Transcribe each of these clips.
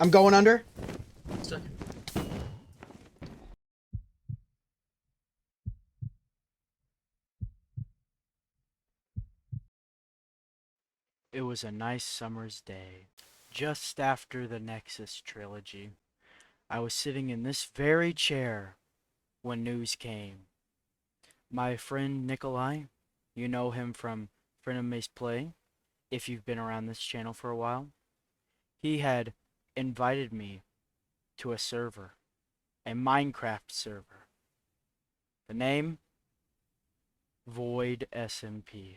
I'm going under. Second. It was a nice summer's day, just after the Nexus trilogy. I was sitting in this very chair when news came. My friend Nikolai, you know him from Frenemies Play, if you've been around this channel for a while, he had invited me to a server, a Minecraft server. The name? VoidSMP.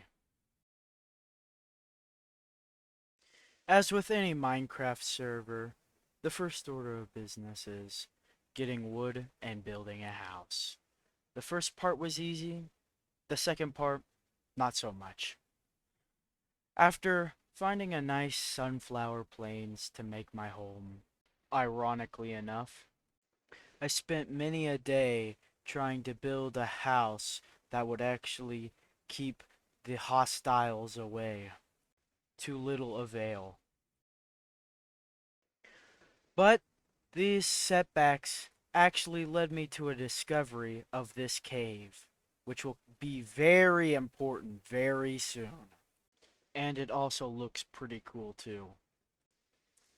As with any Minecraft server, the first order of business is getting wood and building a house. The first part was easy, the second part, not so much. After finding a nice sunflower plains to make my home, ironically enough, I spent many a day trying to build a house that would actually keep the hostiles away. To little avail. But these setbacks actually led me to a discovery of this cave, which will be very important very soon. And it also looks pretty cool too.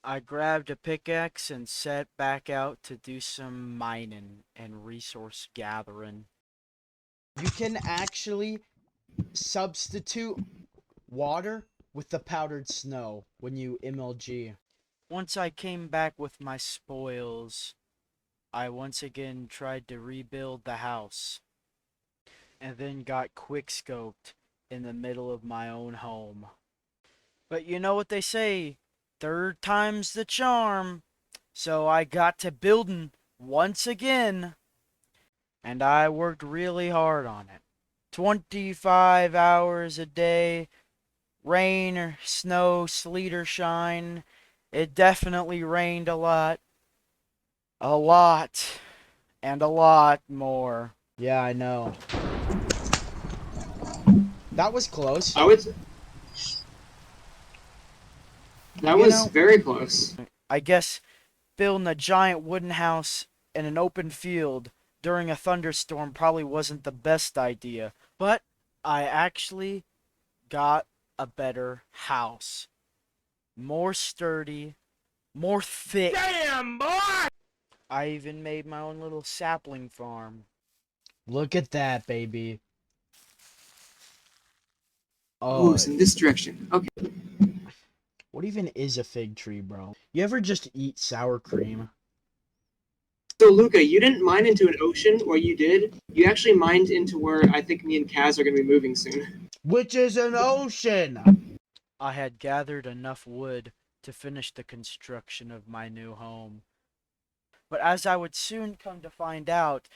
I grabbed a pickaxe and set back out to do some mining and resource gathering. You can actually substitute water with the powdered snow when you MLG. Once I came back with my spoils, I once again tried to rebuild the house, and then got quickscoped in the middle of my own home. But you know what they say, third time's the charm. So I got to building once again, and I worked really hard on it. 25 hours a day, rain or snow, sleet or shine. It definitely rained a lot. A lot. And a lot more. Yeah, I know. That was close. I would. That You was know, very close. I guess building a giant wooden house in an open field during a thunderstorm probably wasn't the best idea, but I actually got a better house. More sturdy, more thick. Damn, boy! I even made my own little sapling farm. look at that, baby. Ooh, Oh, it's in this direction. Okay. what even is a fig tree, bro? You ever just eat sour cream? So, Luca, you didn't mine into an ocean, or you did? You actually mined into where I think me and Kaz are going to be moving soon. Which is an ocean! I had gathered enough wood to finish the construction of my new home. But as I would soon come to find out,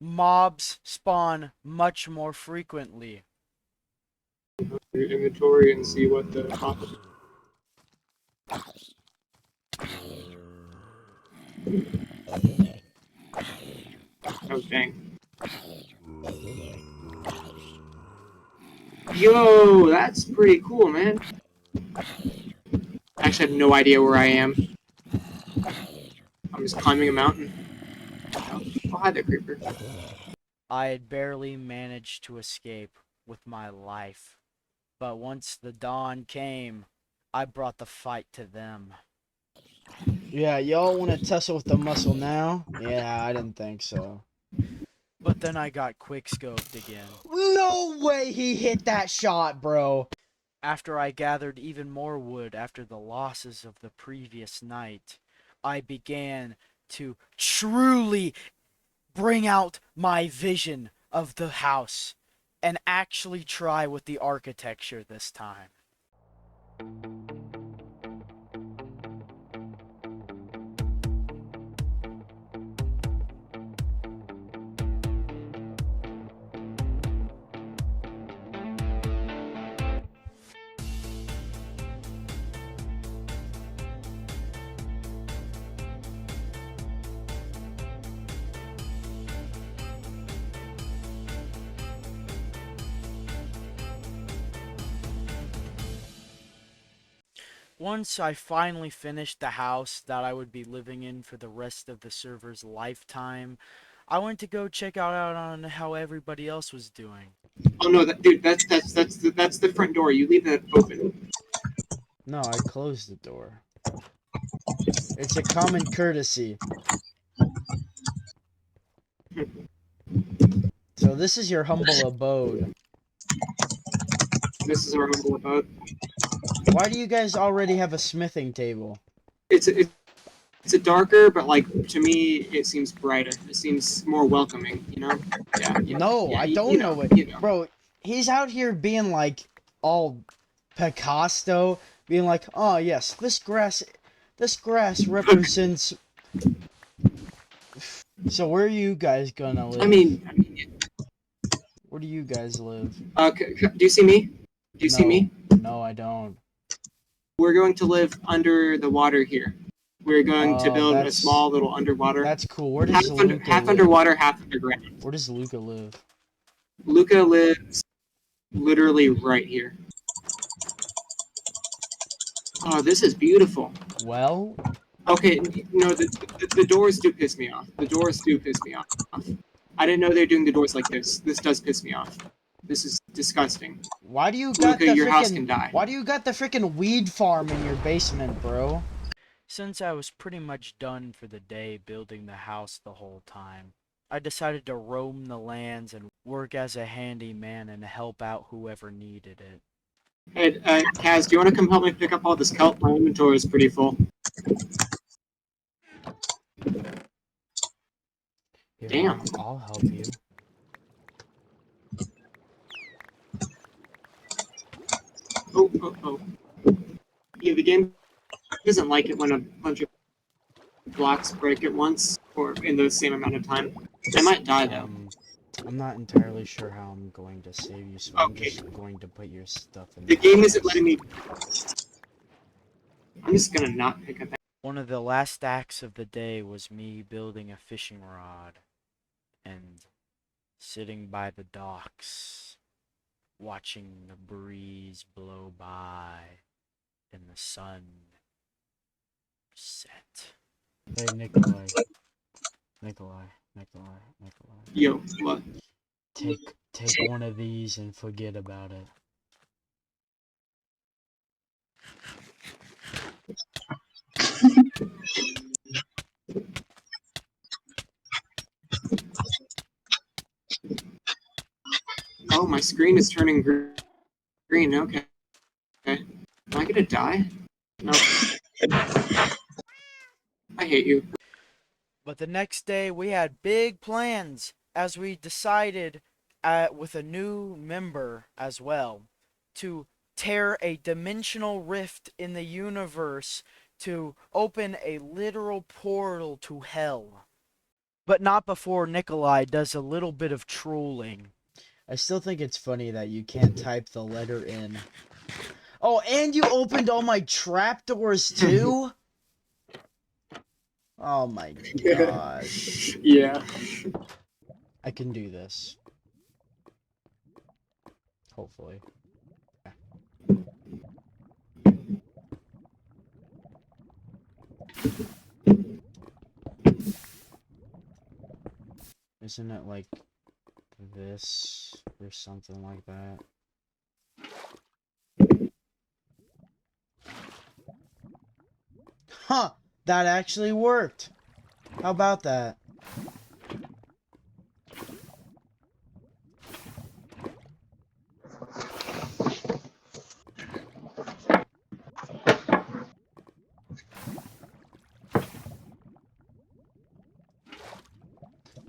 mobs spawn much more frequently. Your inventory and see what the Oh, dang. Yo, that's pretty cool, man. I actually have no idea where I am. I'm just climbing a mountain. Oh, hi there, creeper. I had barely managed to escape with my life. But once the dawn came, I brought the fight to them. Yeah, y'all want to tussle with the muscle now? Yeah, I didn't think so. But then I got quickscoped again. No way he hit that shot, bro. After I gathered even more wood after the losses of the previous night, I began to truly bring out my vision of the house and actually try with the architecture this time. Once I finally finished the house that I would be living in for the rest of the server's lifetime, I went to go check out on how everybody else was doing. Oh no, dude, that's the front door. You leave that open. No, I closed the door. It's a common courtesy. So this is your humble abode. This is our humble abode. Why do you guys already have a smithing table? It's a darker, but like to me, it seems brighter. It seems more welcoming. You know? Yeah. No, Yeah. I don't know it. Bro, he's out here being like all Picasso, being like, oh yes, this grass represents. So where are you guys gonna live? I mean, Where do you guys live? do you see me? Do you see me? No, I don't. We're going to live under the water here. We're going to Oh, build a that's- small little underwater. That's cool. Where does half Luca live? underwater, half underground. Where does Luca live? Luca lives literally right here. Oh, this is beautiful. Well, Okay, no, the doors do piss me off. The doors do piss me off. I didn't know they were doing the doors like this. This does piss me off. This is disgusting. why do you got Luca, the your house frickin'? can die. Why do you got the frickin' weed farm in your basement, bro? Since I was pretty much done for the day building the house the whole time, I decided to roam the lands and work as a handyman and help out whoever needed it. Hey, Kaz, do you want to come help me pick up all this kelp? My inventory is pretty full. Here, Damn. I'll help you. Oh. Yeah, the game doesn't like it when a bunch of blocks break at once or in the same amount of time. I might die though. I'm not entirely sure how I'm going to save you, so I'm Okay. just going to put your stuff in. The game isn't letting me. I'm just gonna not pick up. One of the last acts of the day was me building a fishing rod and sitting by the docks, watching the breeze blow by and the sun set. Hey, Nikolai. Yo, what? Take one of these and forget about it. Oh, my screen is turning green. Okay. Am I gonna die? No. I hate you. But the next day we had big plans as we decided with a new member as well to tear a dimensional rift in the universe to open a literal portal to hell. But not before Nikolai does a little bit of trolling. I still think it's funny that you can't type the letter in. Oh, and you opened all my trapdoors too? Oh my gosh. Yeah. I can do this. Hopefully. Isn't it like this or something like that? Huh! That actually worked! How about that?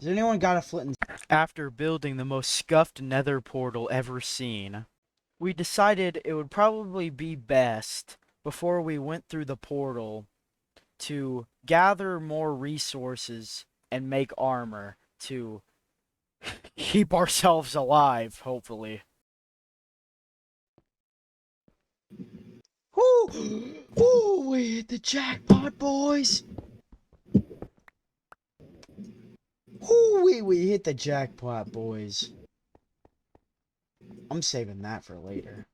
Has anyone got a flint and... After building the most scuffed nether portal ever seen, we decided it would probably be best before we went through the portal to gather more resources and make armor to keep ourselves alive, hopefully. Woo! Woo! We hit the jackpot, boys! Woo! We hit the jackpot, boys. I'm saving that for later.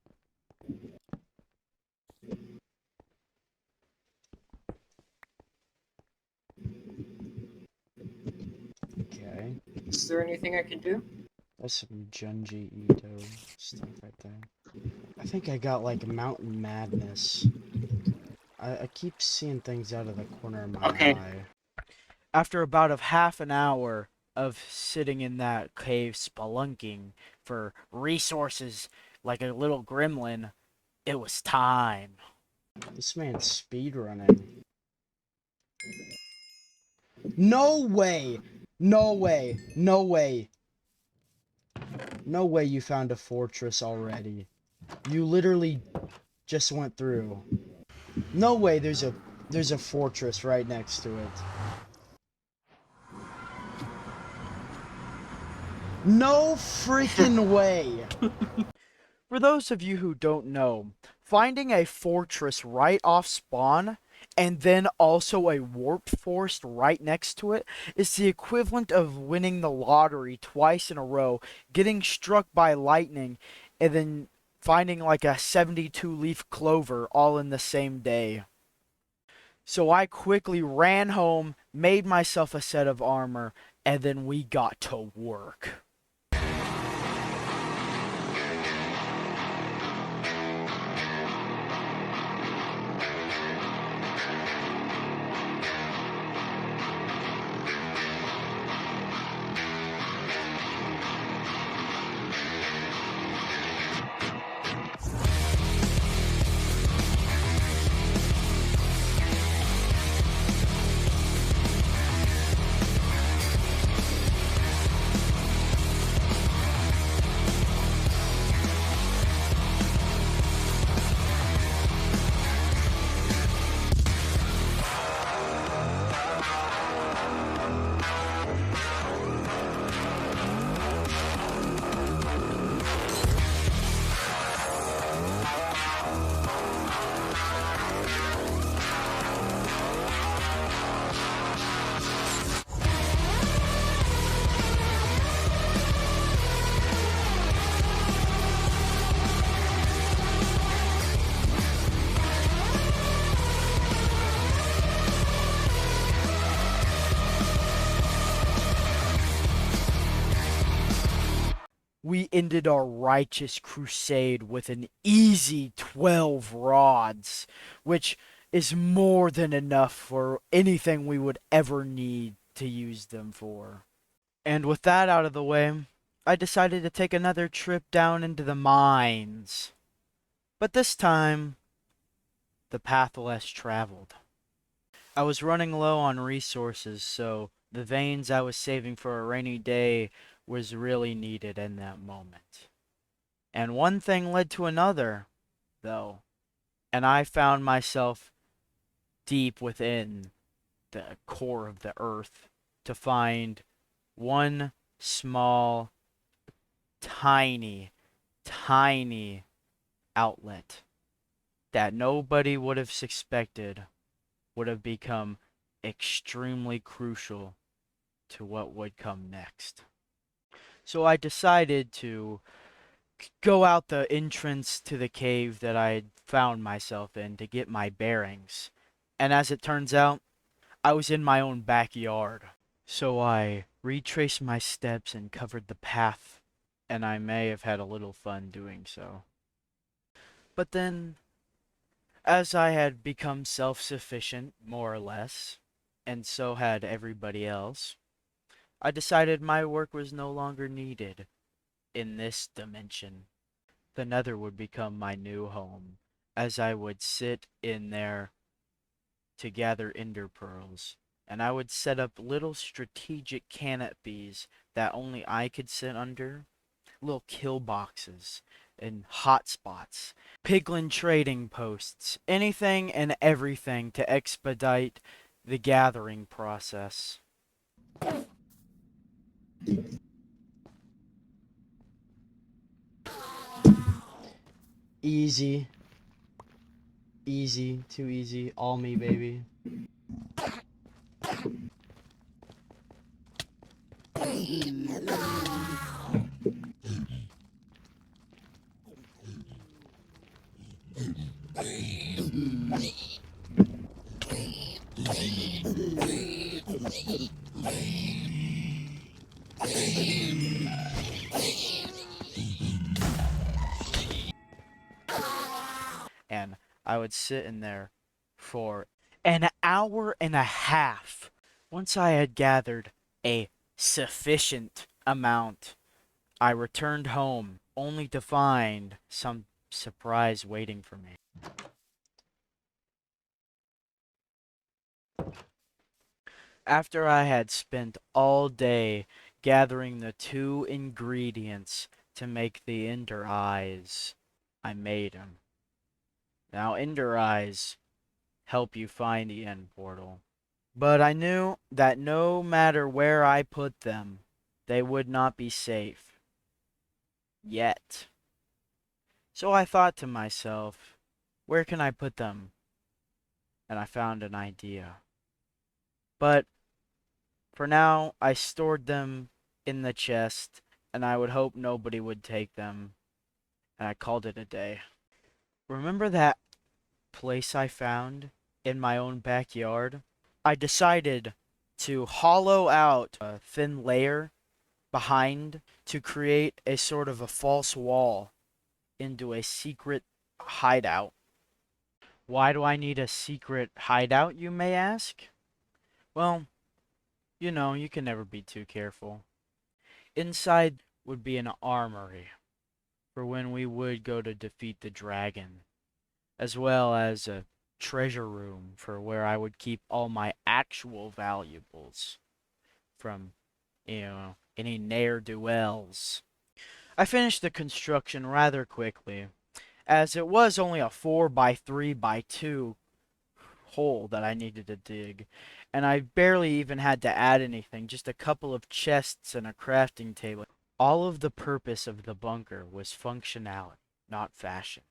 Is there anything I can do? That's some Junji Ito stuff right there. I think I got like mountain madness. I keep seeing things out of the corner of my Okay. eye. After about a half an hour of sitting in that cave spelunking for resources like a little gremlin, it was time. This man's speedrunning. No way! No way! No way! No way you found a fortress already. You literally just went through. No way there's a fortress right next to it. No freaking way! For those of you who don't know, finding a fortress right off spawn and then also a warp forest right next to it is the equivalent of winning the lottery twice in a row, getting struck by lightning, and then finding like a 72 leaf clover all in the same day. So I quickly ran home, made myself a set of armor, and then we got to work. We ended our righteous crusade with an easy 12 rods, which is more than enough for anything we would ever need to use them for. And with that out of the way, I decided to take another trip down into the mines. But this time, the path less traveled. I was running low on resources, so the veins I was saving for a rainy day was really needed in that moment. And one thing led to another, though, and I found myself deep within the core of the earth to find one small, tiny, tiny outlet that nobody would have suspected would have become extremely crucial to what would come next. So I decided to go out the entrance to the cave that I had found myself in to get my bearings. And as it turns out, I was in my own backyard. So I retraced my steps and covered the path, and I may have had a little fun doing so. But then, as I had become self-sufficient, more or less, and so had everybody else, I decided my work was no longer needed in this dimension. The Nether would become my new home, as I would sit in there to gather ender pearls, and I would set up little strategic canopies that only I could sit under, little kill boxes and hotspots, piglin trading posts, anything and everything to expedite the gathering process. Easy. Easy. Too easy. All me, baby. And I would sit in there for an hour and a half. Once I had gathered a sufficient amount, I returned home only to find some surprise waiting for me. After I had spent all day gathering the 2 ingredients to make the Ender Eyes, I made them. Now, Ender Eyes help you find the end portal. But I knew that no matter where I put them, they would not be safe. Yet. So I thought to myself, where can I put them? And I found an idea. But for now, I stored them in the chest, and I would hope nobody would take them. And I called it a day. Remember that place I found in my own backyard? I decided to hollow out a thin layer behind to create a sort of a false wall into a secret hideout. Why do I need a secret hideout, you may ask? Well, you can never be too careful. Inside would be an armory for when we would go to defeat the dragon, as well as a treasure room for where I would keep all my actual valuables from, any ne'er-do-wells. I finished the construction rather quickly, as it was only a 4x3x2 hole that I needed to dig, and I barely even had to add anything, just a couple of chests and a crafting table. All of the purpose of the bunker was functionality, not fashion.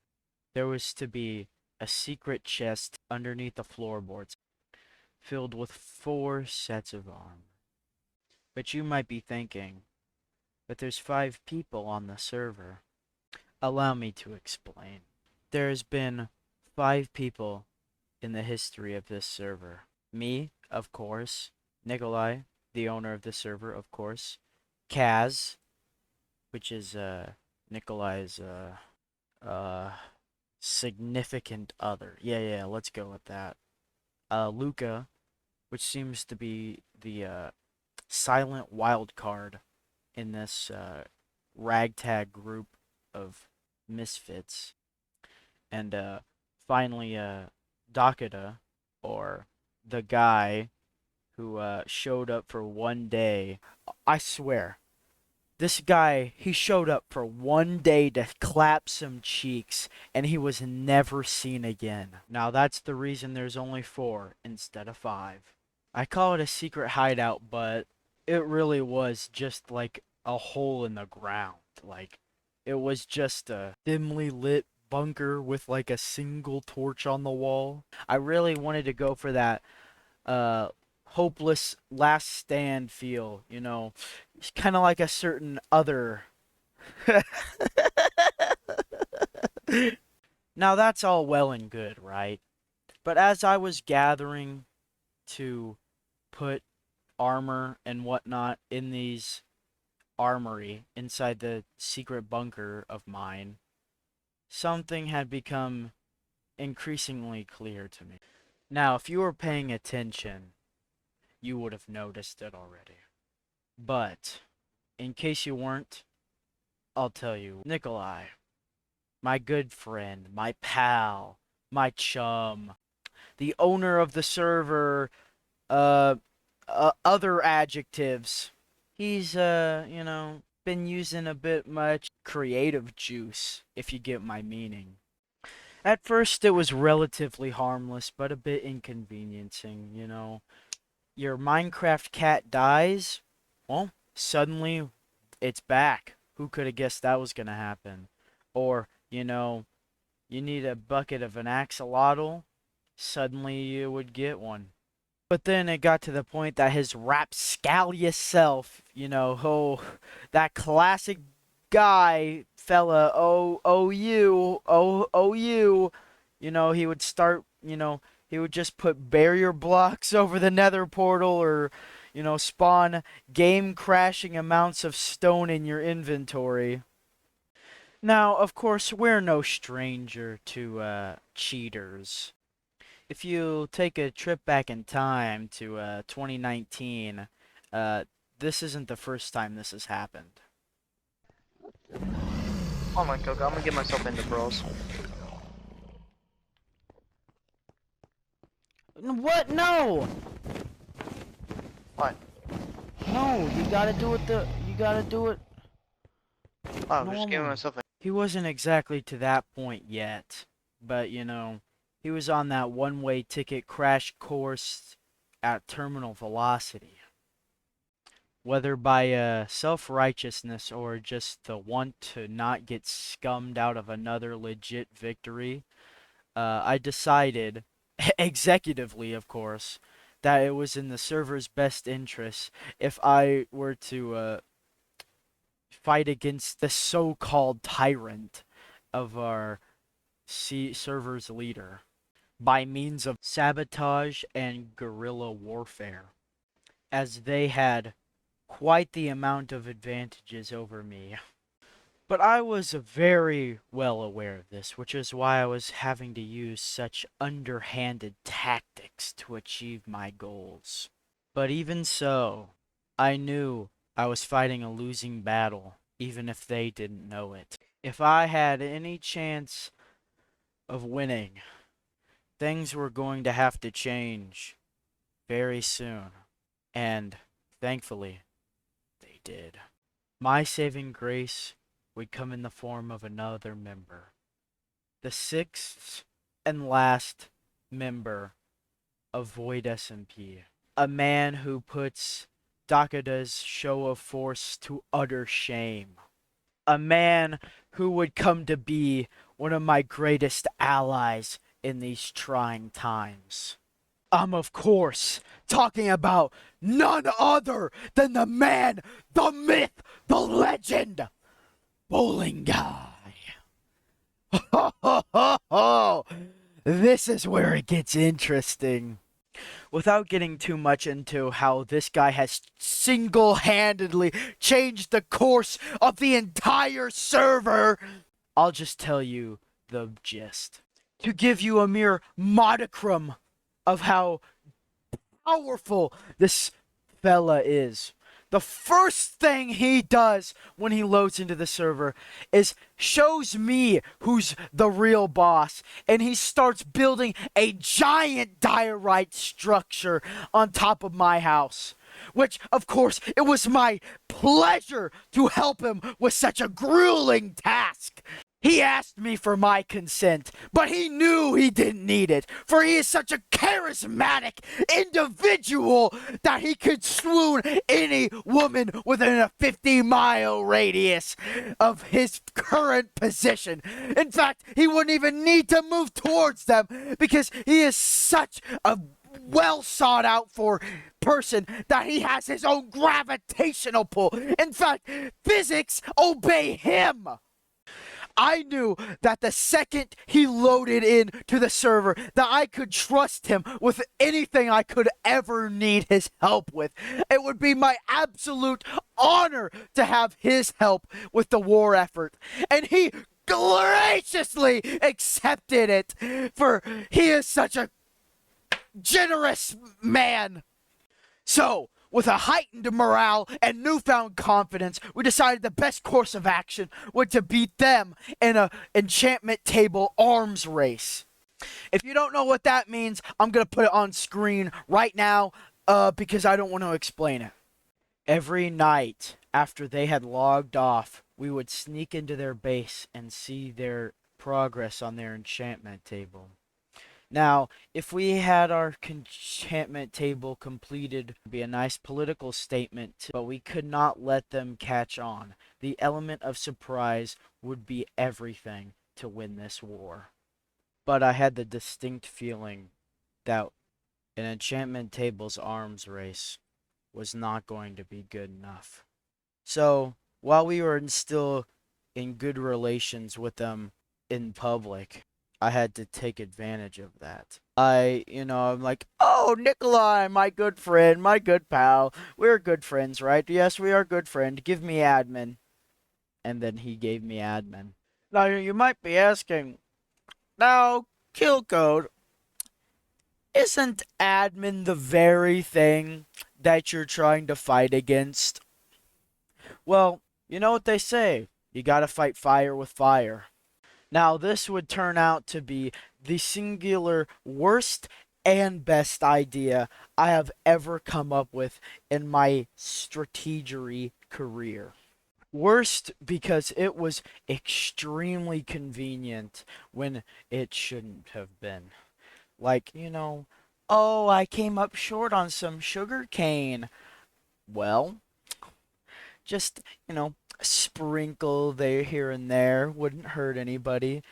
There was to be a secret chest underneath the floorboards, filled with 4 sets of armor. But you might be thinking, but there's 5 people on the server. Allow me to explain. There has been 5 people in the history of this server. Me, of course. Nikolai, the owner of the server, of course. Kaz, which is Nikolai's significant other. Yeah, let's go with that. Luca, which seems to be the silent wild card in this ragtag group of misfits. And finally, Dakota, or the guy who showed up for one day. I swear, this guy, he showed up for one day to clap some cheeks, and he was never seen again. Now that's the reason there's only 4 instead of 5. I call it a secret hideout, but it really was just like a hole in the ground. Like, it was just a dimly lit bunker with like a single torch on the wall. I really wanted to go for that hopeless last stand feel, It's kind of like a certain other. Now that's all well and good, right? But as I was gathering to put armor and whatnot in these armory inside the secret bunker of mine, something had become increasingly clear to me. Now, if you were paying attention, you would have noticed it already. But, in case you weren't, I'll tell you. Nikolai, my good friend, my pal, my chum, the owner of the server, other adjectives. He's, been using a bit much creative juice, if you get my meaning. At first, it was relatively harmless, but a bit inconveniencing, Your Minecraft cat dies, well, suddenly it's back. Who could have guessed that was going to happen? Or, you need a bucket of an axolotl, suddenly you would get one. But then it got to the point that his rapscallious self, that classic guy, fella, you, he would start, he would just put barrier blocks over the nether portal, or, spawn game crashing amounts of stone in your inventory. Now, of course, we're no stranger to cheaters. If you take a trip back in time to 2019, this isn't the first time this has happened. Oh my god, I'm gonna get myself into bros. What? No! What? No, you gotta do it you gotta do it Oh, I'm just giving normal. myself a. He wasn't exactly to that point yet, but he was on that one-way ticket crash course at terminal velocity. Whether by self-righteousness or just the want to not get scummed out of another legit victory, I decided, executively of course, that it was in the server's best interest if I were to fight against the so-called tyrant of our server's leader by means of sabotage and guerrilla warfare, as they had quite the amount of advantages over me. But I was very well aware of this, which is why I was having to use such underhanded tactics to achieve my goals. But even so, I knew I was fighting a losing battle, even if they didn't know it. If I had any chance of winning, things were going to have to change very soon. And thankfully, they did. My saving grace would come in the form of another member. The sixth and last member of VoidSMP. A man who puts Dakada's show of force to utter shame. A man who would come to be one of my greatest allies in these trying times. I'm, of course, talking about none other than the man, the myth, the legend, Bowling Guy. Ho, ho, ho, ho. This is where it gets interesting. Without getting too much into how this guy has single-handedly changed the course of the entire server, I'll just tell you the gist. To give you a mere modicum of how powerful this fella is. The first thing he does when he loads into the server is shows me who's the real boss, and he starts building a giant diorite structure on top of my house. Which, of course, it was my pleasure to help him with such a grueling task. He asked me for my consent, but he knew he didn't need it, for he is such a charismatic individual that he could swoon any woman within a 50-mile radius of his current position. In fact, he wouldn't even need to move towards them because he is such a well sought out for person that he has his own gravitational pull. In fact, physics obey him. I knew that the second he loaded in to the server that I could trust him with anything I could ever need his help with. It would be my absolute honor to have his help with the war effort. And he graciously accepted it, for he is such a generous man. So, with a heightened morale and newfound confidence, we decided the best course of action was to beat them in a enchantment table arms race. If you don't know what that means, I'm going to put it on screen right now because I don't want to explain it. Every night after they had logged off, we would sneak into their base and see their progress on their enchantment table. Now, if we had our enchantment table completed, it would be a nice political statement, but we could not let them catch on. The element of surprise would be everything to win this war. But I had the distinct feeling that an enchantment table's arms race was not going to be good enough. So, while we were still in good relations with them in public, I had to take advantage of that. I'm like, oh, Nikolai, my good friend, my good pal. We're good friends, right? Yes, we are good friend. Give me admin. And then he gave me admin. Now, you might be asking, now, kill code, isn't admin the very thing that you're trying to fight against? Well, you know what they say. You gotta fight fire with fire. Now, this would turn out to be the singular worst and best idea I have ever come up with in my strategery career. Worst because it was extremely convenient when it shouldn't have been. Like, oh, I came up short on some sugar cane. Well, just, sprinkle there here and there wouldn't hurt anybody.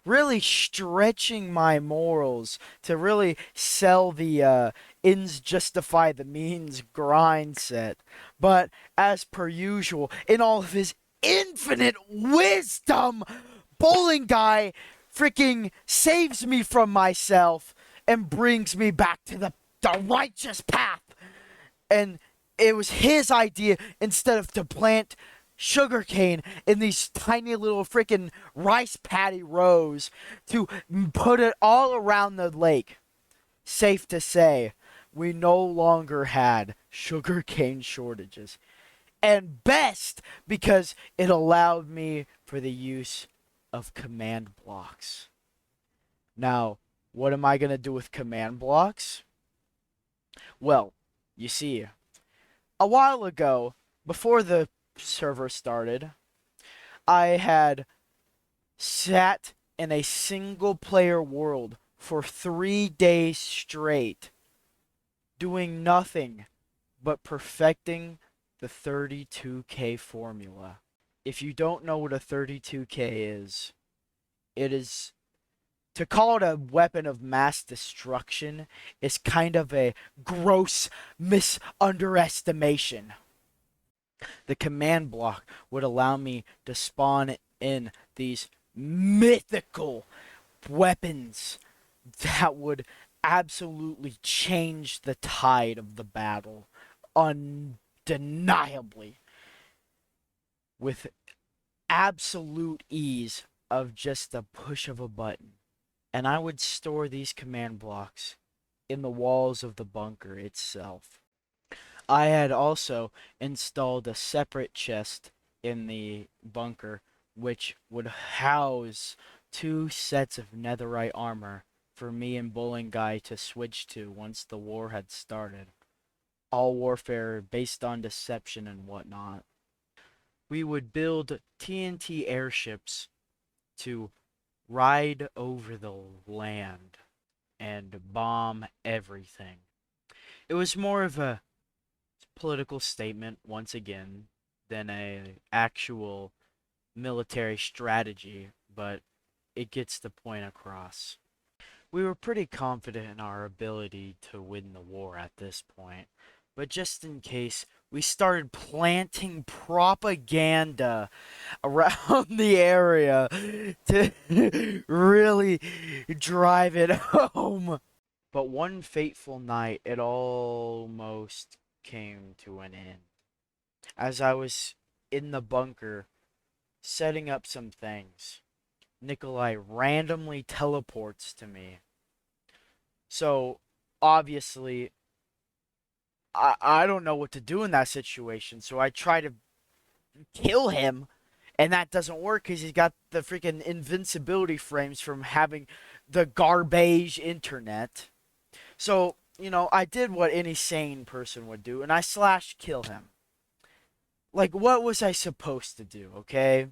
Really stretching my morals to really sell the ends justify the means grind set. But as per usual, in all of his infinite wisdom, bowling guy freaking saves me from myself and brings me back to the righteous path. And it was his idea instead of to plant sugarcane in these tiny little freaking rice paddy rows to put it all around the lake. Safe to say, we no longer had sugarcane shortages. And best because it allowed me for the use of command blocks. Now, what am I going to do with command blocks? Well, you see, a while ago, before the server started, I had sat in a single player world for 3 days straight, doing nothing but perfecting the 32K formula. If you don't know what a 32K is, it is, to call it a weapon of mass destruction is kind of a gross misunderestimation. The command block would allow me to spawn in these mythical weapons that would absolutely change the tide of the battle undeniably with absolute ease of just the push of a button. And I would store these command blocks in the walls of the bunker itself. I had also installed a separate chest in the bunker which would house 2 sets of netherite armor for me and Bowling Guy to switch to once the war had started. All warfare based on deception and whatnot. We would build TNT airships to ride over the land and bomb everything. It was more of a political statement once again than a actual military strategy, but it gets the point across. We were pretty confident in our ability to win the war at this point, but just in case, we started planting propaganda around the area to really drive it home. But one fateful night, it almost came to an end. As I was in the bunker setting up some things, Nikolai randomly teleports to me. So, obviously, I don't know what to do in that situation, so I try to kill him, and that doesn't work because he's got the freaking invincibility frames from having the garbage internet. So, I did what any sane person would do, and I slash kill him. Like, what was I supposed to do, okay?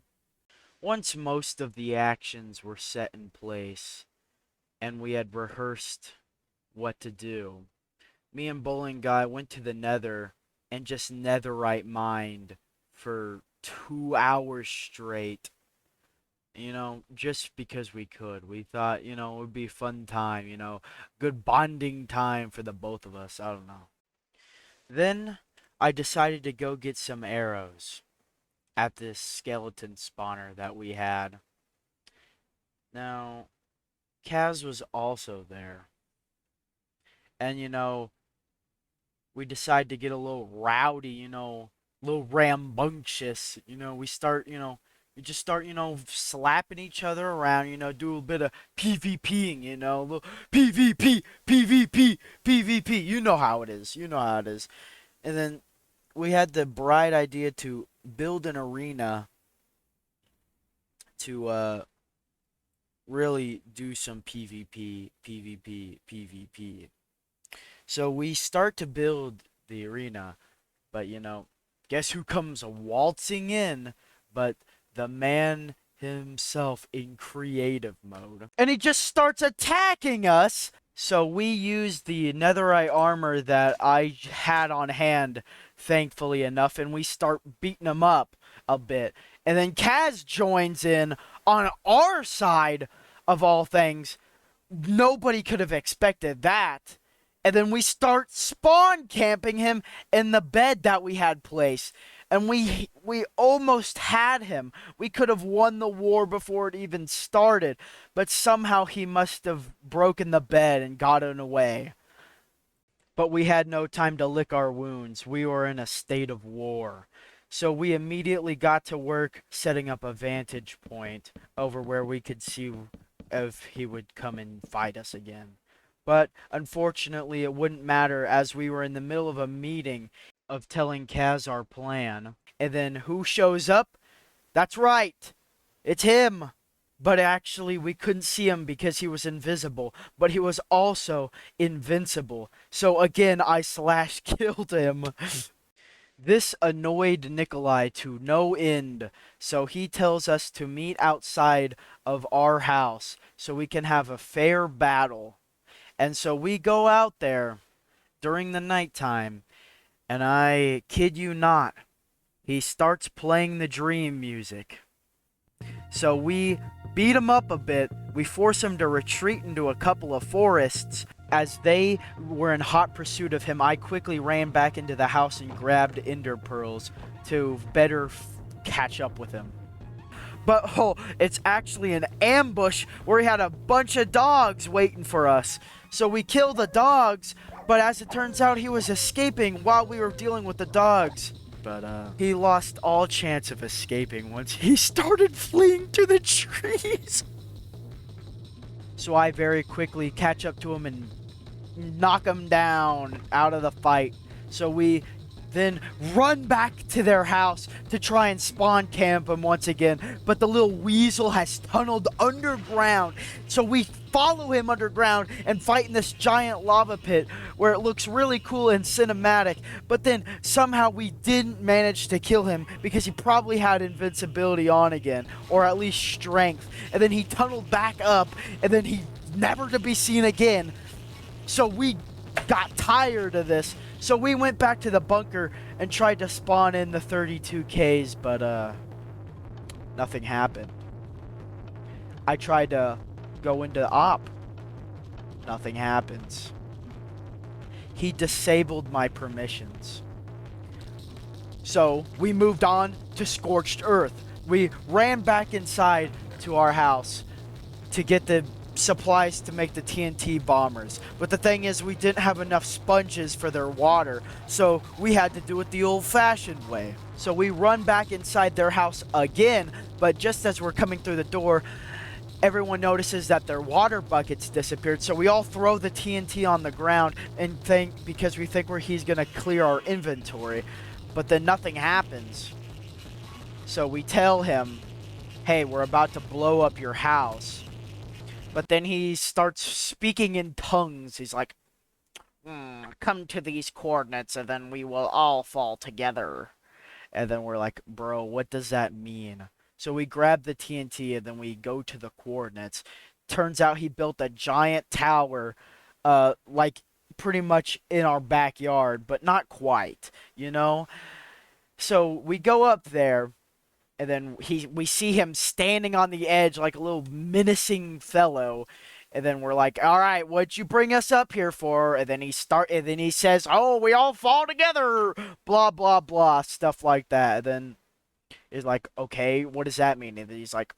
Once most of the actions were set in place, and we had rehearsed what to do, me and Bowling Guy went to the nether and just netherite mined for 2 hours straight. Just because we could. We thought, it would be a fun time, good bonding time for the both of us. I don't know. Then I decided to go get some arrows at this skeleton spawner that we had. Now, Kaz was also there. And, we decide to get a little rowdy, a little rambunctious. We just start, slapping each other around, do a bit of PvPing, a little PvP, PvP, PvP. You know how it is. You know how it is. And then we had the bright idea to build an arena to really do some PvP, PvP, PvP. So we start to build the arena, but guess who comes waltzing in but the man himself in creative mode. And he just starts attacking us. So we used the netherite armor that I had on hand, thankfully enough, and we start beating him up a bit. And then Kaz joins in on our side of all things. Nobody could have expected that. And then we start spawn camping him in the bed that we had placed. And we almost had him. We could have won the war before it even started. But somehow he must have broken the bed and gotten away. But we had no time to lick our wounds. We were in a state of war. So we immediately got to work setting up a vantage point over where we could see if he would come and fight us again. But unfortunately, it wouldn't matter as we were in the middle of a meeting of telling Kaz our plan. And then who shows up? That's right. It's him. But actually, we couldn't see him because he was invisible. But he was also invincible. So again, I slash killed him. This annoyed Nikolai to no end. So he tells us to meet outside of our house so we can have a fair battle. And so we go out there during the nighttime, and I kid you not, he starts playing the dream music. So we beat him up a bit. We force him to retreat into a couple of forests. As they were in hot pursuit of him, I quickly ran back into the house and grabbed ender pearls to better catch up with him. But it's actually an ambush where he had a bunch of dogs waiting for us. So we kill the dogs, but as it turns out, he was escaping while we were dealing with the dogs. But he lost all chance of escaping once he started fleeing to the trees. So I very quickly catch up to him and knock him down out of the fight. So we then run back to their house to try and spawn camp him once again. But the little weasel has tunneled underground. So we follow him underground and fight in this giant lava pit where it looks really cool and cinematic. But then somehow we didn't manage to kill him because he probably had invincibility on again, or at least strength. And then he tunneled back up, and then he never to be seen again. So we got tired of this. So we went back to the bunker and tried to spawn in the 32Ks, but nothing happened. I tried to go into op. Nothing happens. He disabled my permissions. So we moved on to Scorched Earth. We ran back inside to our house to get the supplies to make the TNT bombers. But the thing is, we didn't have enough sponges for their water, so we had to do it the old-fashioned way. So we run back inside their house again, but just as we're coming through the door, everyone notices that their water buckets disappeared. So we all throw the TNT on the ground and because we think he's gonna clear our inventory, but then nothing happens. So we tell him, hey, we're about to blow up your house. But then he starts speaking in tongues. He's like, come to these coordinates and then we will all fall together. And then we're like, bro, what does that mean? So we grab the TNT and then we go to the coordinates. Turns out he built a giant tower, like pretty much in our backyard, but not quite, So we go up there. And then we see him standing on the edge like a little menacing fellow. And then we're like, all right, what'd you bring us up here for? And then he says, oh, we all fall together, blah, blah, blah, stuff like that. And then he's like, okay, what does that mean? And then he's like,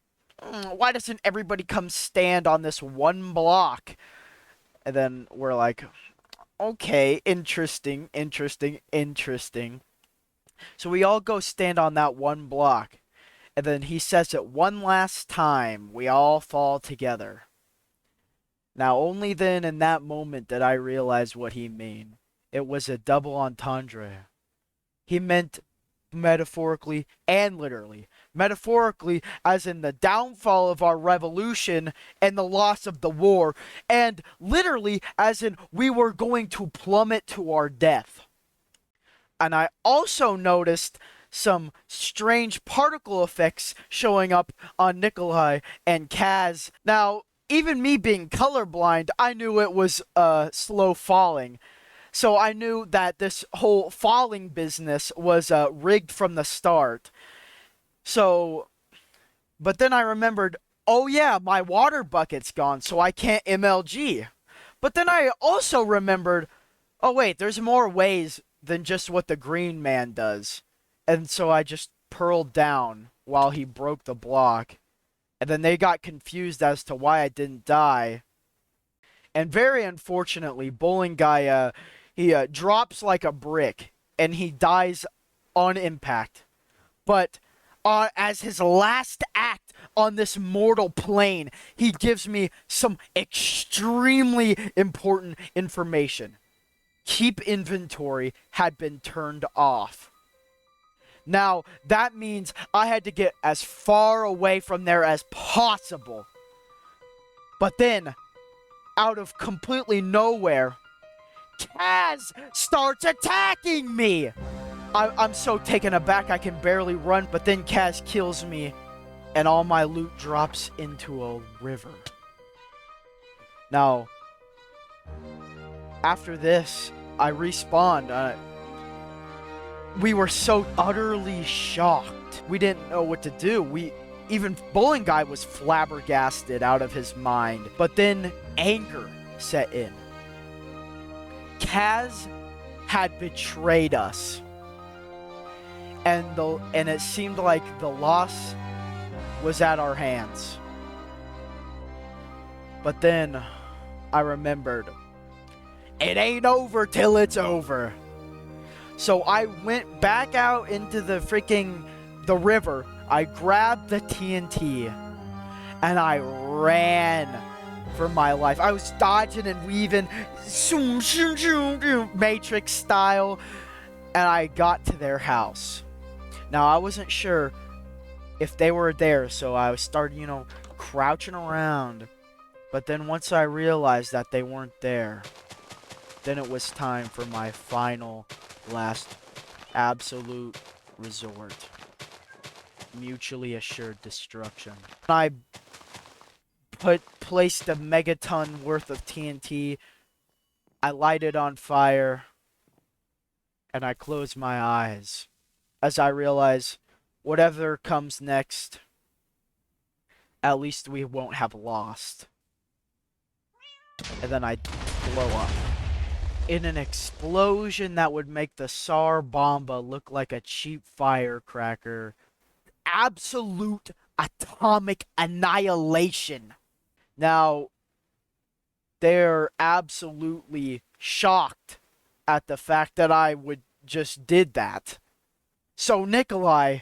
why doesn't everybody come stand on this one block? And then we're like, okay, interesting. So we all go stand on that one block. And then he says it one last time. We all fall together. Now, only then in that moment did I realize what he meant. It was a double entendre. He meant metaphorically and literally. Metaphorically, as in the downfall of our revolution and the loss of the war, and literally, as in we were going to plummet to our death. And I also noticed some strange particle effects showing up on Nikolai and Kaz. Now, even me being colorblind, I knew it was slow falling. So I knew that this whole falling business was rigged from the start. So, but then I remembered, oh yeah, my water bucket's gone, so I can't MLG. But then I also remembered, oh wait, there's more ways than just what the green man does. And so I just pearled down while he broke the block. And then they got confused as to why I didn't die. And very unfortunately, Bowling Guy, he drops like a brick. And he dies on impact. But as his last act on this mortal plane, he gives me some extremely important information. Keep inventory had been turned off. Now, that means I had to get as far away from there as possible. But then, out of completely nowhere, Kaz starts attacking me! I'm so taken aback I can barely run, but then Kaz kills me, and all my loot drops into a river. Now, after this, I respawned. We were so utterly shocked. We didn't know what to do. Even Bowling Guy was flabbergasted out of his mind. But then anger set in. Kaz had betrayed us. And it seemed like the loss was at our hands. But then I remembered, it ain't over till it's over. So I went back out into the river. I grabbed the TNT and I ran for my life. I was dodging and weaving, Matrix style, and I got to their house. Now I wasn't sure if they were there, so I started, crouching around. But then once I realized that they weren't there, then it was time for my final, last, absolute resort. Mutually assured destruction. I placed a megaton worth of TNT. I light it on fire. And I close my eyes. As I realize, whatever comes next, at least we won't have lost. And then I blow up. In an explosion that would make the Tsar Bomba look like a cheap firecracker. Absolute atomic annihilation. Now, they're absolutely shocked at the fact that I just did that. So Nikolai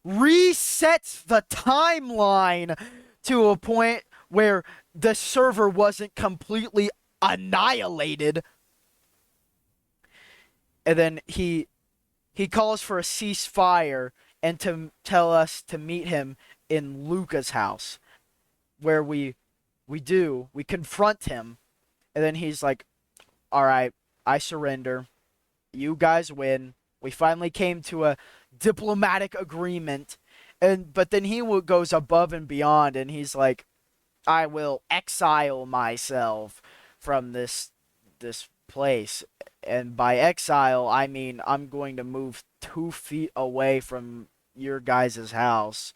resets the timeline to a point where the server wasn't completely annihilated. And then he calls for a ceasefire and to tell us to meet him in Luca's house, where we confront him, and then he's like, all right, I surrender. You guys win. We finally came to a diplomatic agreement, but then he goes above and beyond, and he's like, I will exile myself from this place. And by exile, I mean I'm going to move 2 feet away from your guys' house.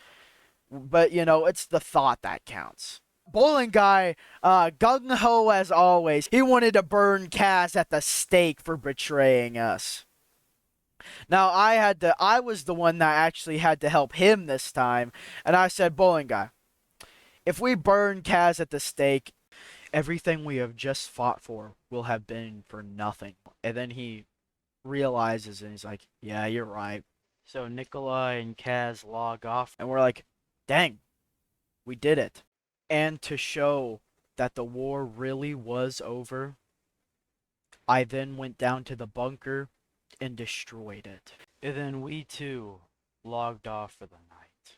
But, it's the thought that counts. Bowling Guy, gung-ho as always. He wanted to burn Kaz at the stake for betraying us. Now, I was the one that actually had to help him this time. And I said, Bowling Guy, If we burn Kaz at the stake, everything we have just fought for will have been for nothing. And then he realizes and he's like, yeah, you're right. So Nikolai and Kaz log off and we're like, dang, we did it. And to show that the war really was over, I then went down to the bunker and destroyed it. And then we too logged off for the night.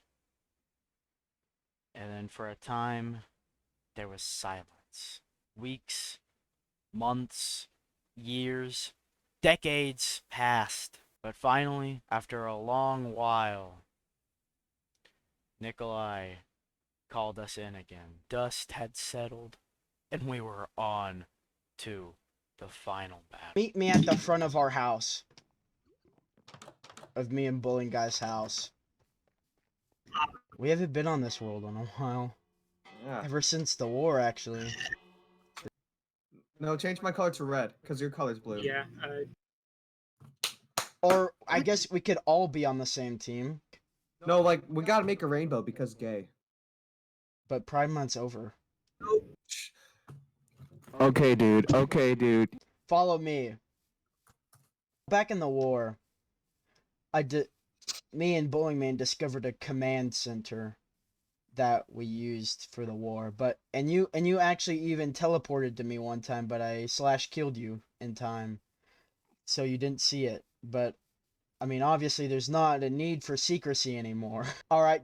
And then for a time, there was silence. Weeks, months, years, decades passed. But finally, after a long while, Nikolai called us in again. Dust had settled, and we were on to the final battle. Meet me at the front of our house. Of me and Bowling Guy's house. We haven't been on this world in a while. Yeah. Ever since the war, actually. No, change my color to red, because your color's blue. Yeah. Or, I guess we could all be on the same team. No, like, we gotta make a rainbow because gay. But Pride Month's over. Okay, dude. Okay, dude. Follow me. Back in the war, me and Bowling Man discovered a command center that we used for the war. And you actually even teleported to me one time, but I /killed you in time, so you didn't see it. But I mean, obviously, there's not a need for secrecy anymore. All right,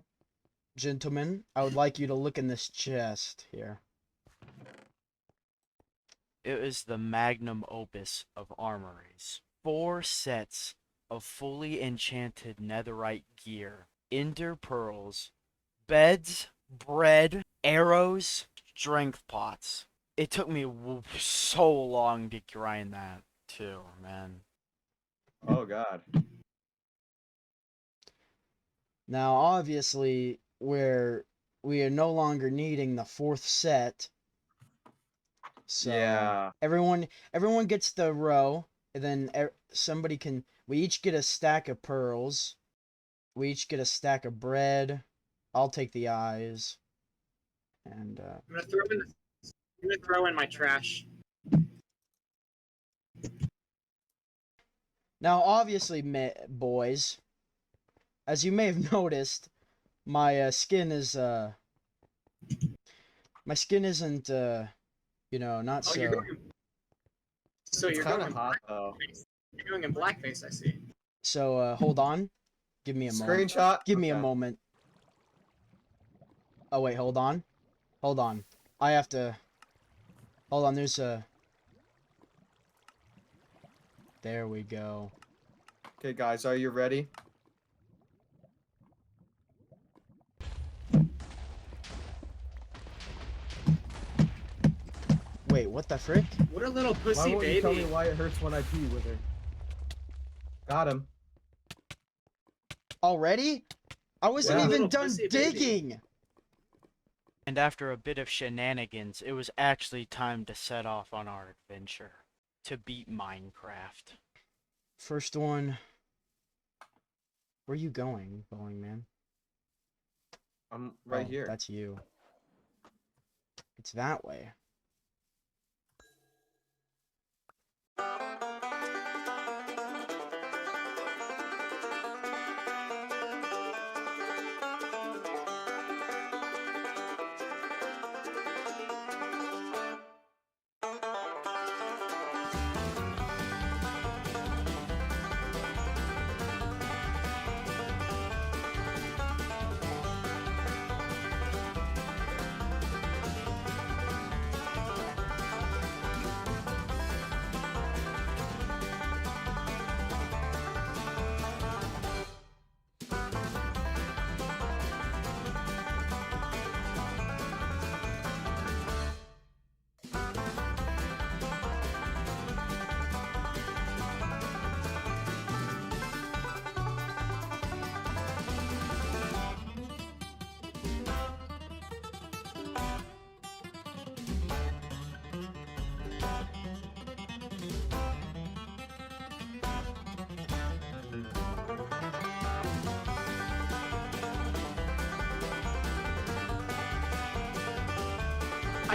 gentlemen, I would like you to look in this chest here. It is the magnum opus of armories. 4 sets of fully enchanted netherite gear, ender pearls, beds, bread, arrows, strength pots. It took me so long to grind that too, man. Oh, God. Now, obviously, we are no longer needing the 4th set. So Yeah. everyone gets the row, and then we each get a stack of pearls. We each get a stack of bread. I'll take the eyes. And I'm gonna throw in my trash. now, obviously, boys, as you may have noticed, my skin isn't not Oh, so. you're going. So It's you're kind going of hot, though. blackface. You're going in blackface. I see. So hold on, give me a moment. Screenshot? Give me a Okay. moment. Oh wait, hold on. I have to. Hold on. There we go. Okay, guys, are you ready? Wait, what the frick? What a little Why pussy won't you tell me baby. why it hurts when I pee with her? Got him. Already? I wasn't Yeah. even Little done pussy baby. digging. And after a bit of shenanigans, it was actually time to set off on our adventure to beat Minecraft. First one. Where are you going, Bowling Man? I'm right Oh, here. That's you. It's that way.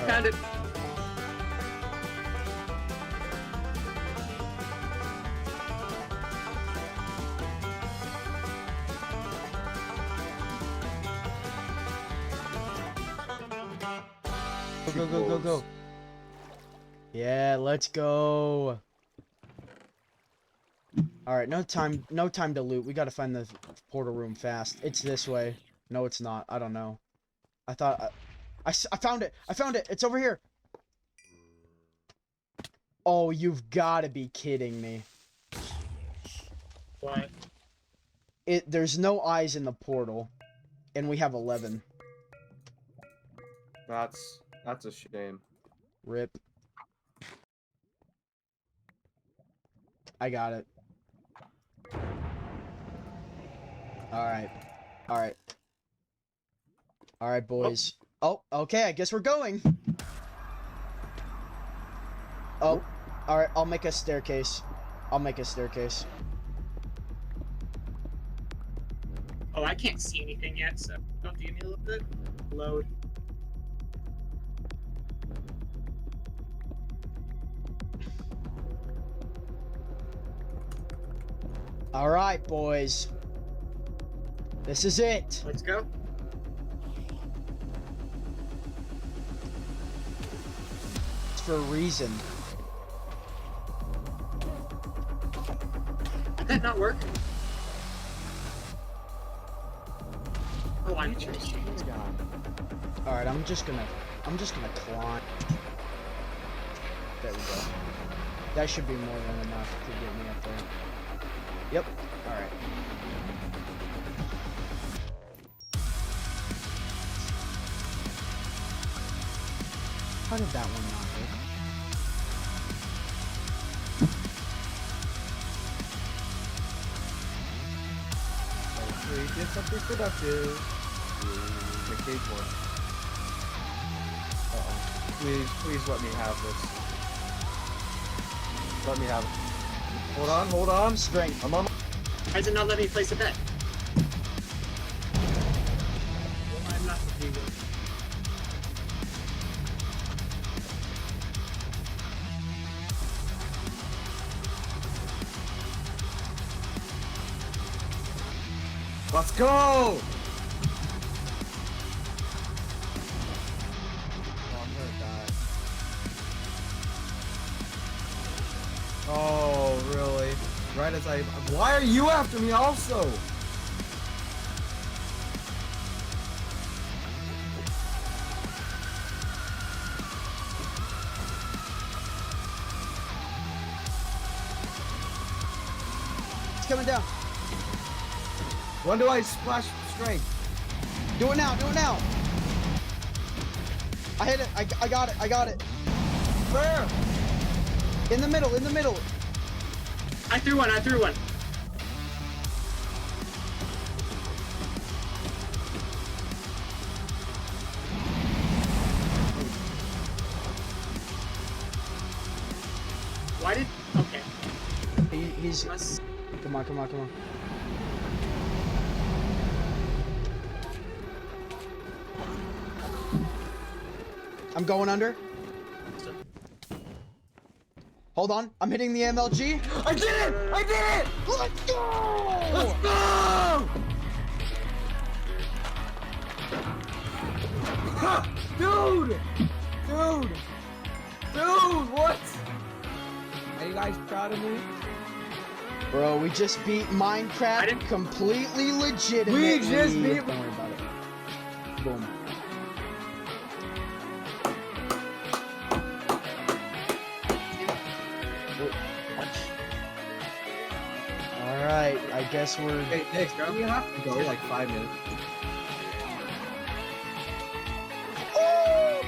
found it. Go, go, go, go. Yeah, let's go. Alright, no time to loot. We gotta find the portal room fast. It's this way. No, it's not. I don't know. I thought... I found it! I found it! It's over here! Oh, you've gotta be kidding me. What? There's no eyes in the portal. And we have 11. That's a shame. Rip. I got it. Alright. Alright. Alright, boys. Oh, okay, I guess we're going. Oh, alright, I'll make a staircase. I'll make a staircase. Oh, I can't see anything yet, so don't give me a little bit. Load. Alright, boys. This is it. Let's go. It's for a reason. Did that not work? Oh, I'm curious. Alright, I'm just gonna climb. There we go. That should be more than enough to get me up there. Yep. Alright. How did that one not hit? We did something productive. The cage one. Uh-oh. Please let me have this. Let me have it. Hold on. Strength. I'm on. Why does it not let me place a bet? Well, I'm not the hero. Let's go! Oh, I'm gonna die. Oh, really? Right as I... Why are you after me also? It's coming down. When do I splash strength? Do it now. Do it now. I hit it. I got it. I got it. Where? In the middle. In the middle. I threw one. Why did... Okay. He's... Must... Come on. I'm going under. Hold on. I'm hitting the MLG. I did it! Let's go! Let's go! Ha! Dude, what? Are you guys proud of me? Bro, we just beat Minecraft completely legitimately. We just beat... Don't worry about it. Boom. Alright, I guess we're... Hey, Nick, we have to go like 5 minutes. Oh!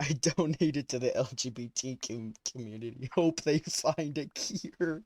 I donated to the LGBT community. Hope they find a cure.